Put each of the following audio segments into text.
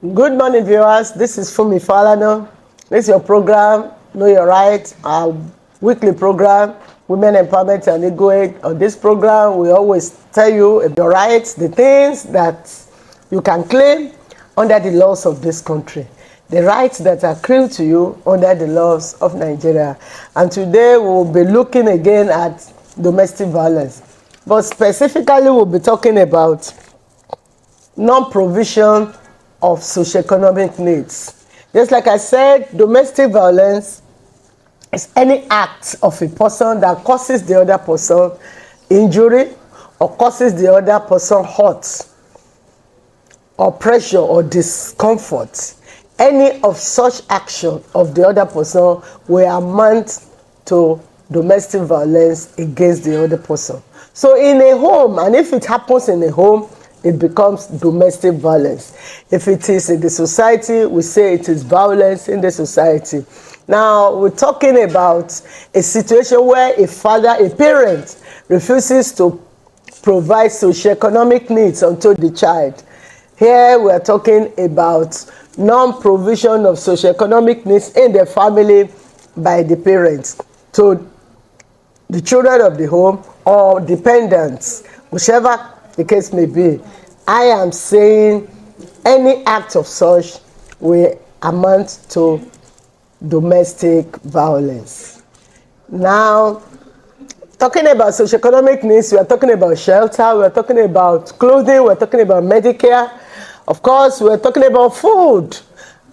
Good morning, viewers. This is Funmi Falana. This is your program, Know Your Right, our weekly program, Women Empowerment and Legal Aid. On this program, we always tell you your rights, the things that you can claim under the laws of this country, the rights that are accrued to you under the laws of Nigeria. And today, we will be looking again at domestic violence. But specifically, we'll be talking about non-provision of socio-economic needs. Just like I said, domestic violence is any act of a person that causes the other person injury or causes the other person hurt or pressure or discomfort. Any of such action of the other person will amount to domestic violence against the other person. So in a home, and if it happens in a home, it becomes domestic violence. If it is in the society, we say it is violence in the society. Now, we're talking about a situation where a parent refuses to provide socio-economic needs unto the child. Here, we are talking about non-provision of socio-economic needs in the family by the parents to the children of the home or dependents, whichever the case may be. I am saying any act of such will amount to domestic violence. Now, talking about socio-economic needs, we are talking about shelter, we are talking about clothing, we are talking about Medicare. Of course, we are talking about food,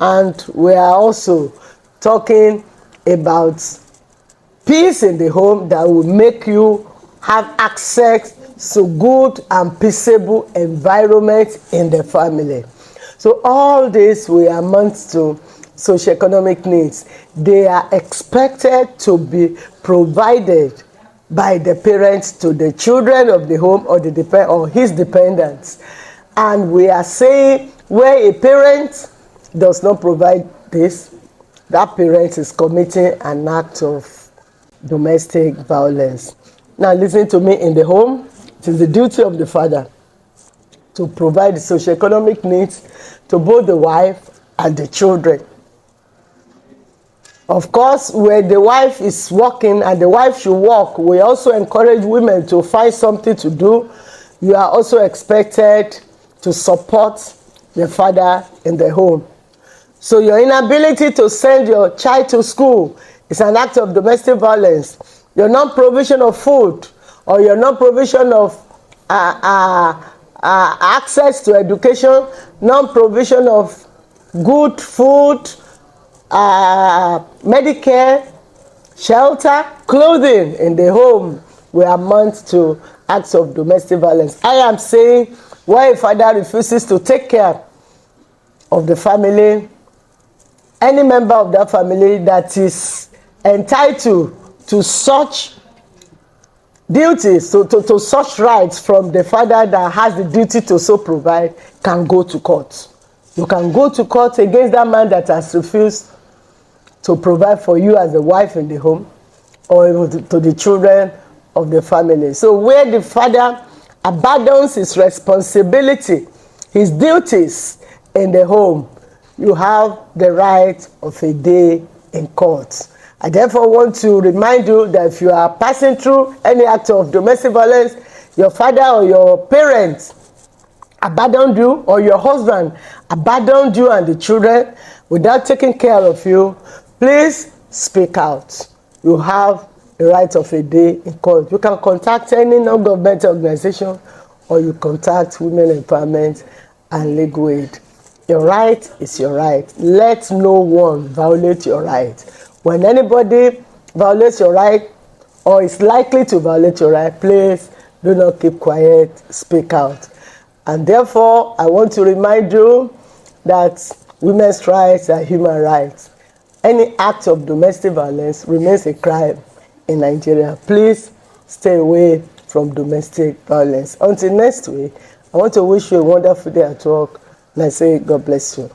and we are also talking about peace in the home that will make you have access to good and peaceable environment in the family. So all this will amount to socio-economic needs. They are expected to be provided by the parents to the children of the home or his dependents. And we are saying where a parent does not provide this, that parent is committing an act of domestic violence. Now listen to me. In the home, it is the duty of the father to provide the socio-economic needs to both the wife and the children. Of course, where the wife is working and the wife should work, we also encourage women to find something to do. You are also expected to support the father in the home. So your inability to send your child to school is an act of domestic violence. Your non-provision of food or your non-provision of access to education, non-provision of good food, Medicare, shelter, clothing in the home will amount to acts of domestic violence. I am saying where a father refuses to take care of the family, any member of that family that is entitled to such duties, to such rights from the father that has the duty to so provide, can go to court. You can go to court against that man that has refused to provide for you as a wife in the home or to the children of the family. So where the father abandons his responsibility, his duties in the home, you have the right of a day in court. I therefore want to remind you that if you are passing through any act of domestic violence, your father or your parents abandoned you or your husband abandoned you and the children without taking care of you, please speak out. You have the right of a day in court. You can contact any non-governmental organization or you contact Women Empowerment and Legal Aid. Your right is your right. Let no one violate your right. When anybody violates your right or is likely to violate your right, please do not keep quiet, speak out. And therefore, I want to remind you that women's rights are human rights. Any act of domestic violence remains a crime in Nigeria. Please stay away from domestic violence. Until next week, I want to wish you a wonderful day at work, and I say God bless you.